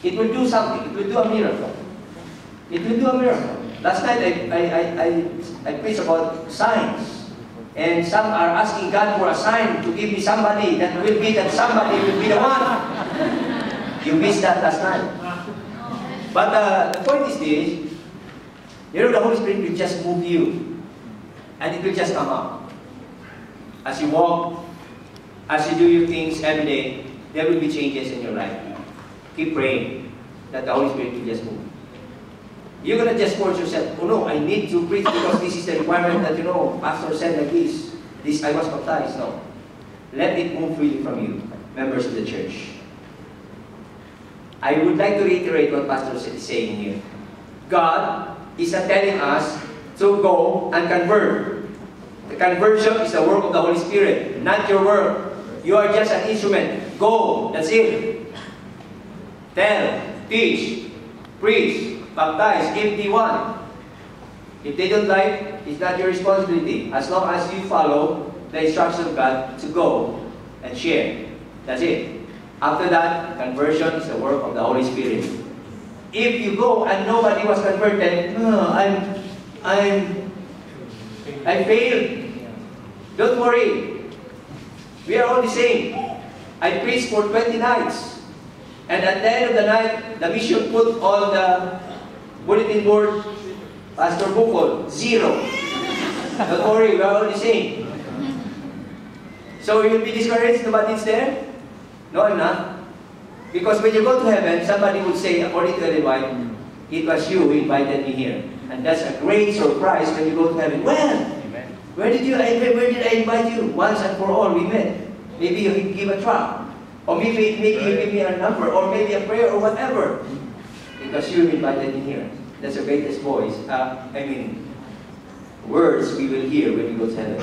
It will do something. It will do a miracle. It will do a miracle. Last night I preached about signs. And some are asking God for a sign to give me somebody that somebody will be the one. You missed that last night. But the point is this, you know, the Holy Spirit will just move you. And it will just come out. As you walk, as you do your things every day, there will be changes in your life. Keep praying that the Holy Spirit will just move. You're going to just force yourself, oh no, I need to preach because this is the requirement that, you know, Pastor said like this. I was baptized. No. Let it move freely from you, members of the church. I would like to reiterate what Pastor is saying here. God is not telling us to go and convert. The conversion is the work of the Holy Spirit, not your work. You are just an instrument. Go. That's it. Tell, teach, preach, baptize, give the one. If they don't like, it's not your responsibility. As long as you follow the instructions of God to go and share. That's it. After that, conversion is the work of the Holy Spirit. If you go and nobody was converted, I failed. Don't worry. We are all the same. I preached for 20 nights. And at the end of the night, the mission put on the bulletin board, Pastor Bukol, 0. Don't worry, we are all the same. So you'll be discouraged, nobody's there? No, I'm not. Because when you go to heaven, somebody will say, according to Ellen White, it was you who invited me here. And that's a great surprise when you go to heaven. Well, where did I invite you? Once and for all, we met. Maybe you give a tract. Or maybe you give me a number, or maybe a prayer, or whatever. Because you invited me here. That's the greatest voice. Words we will hear when we go to heaven.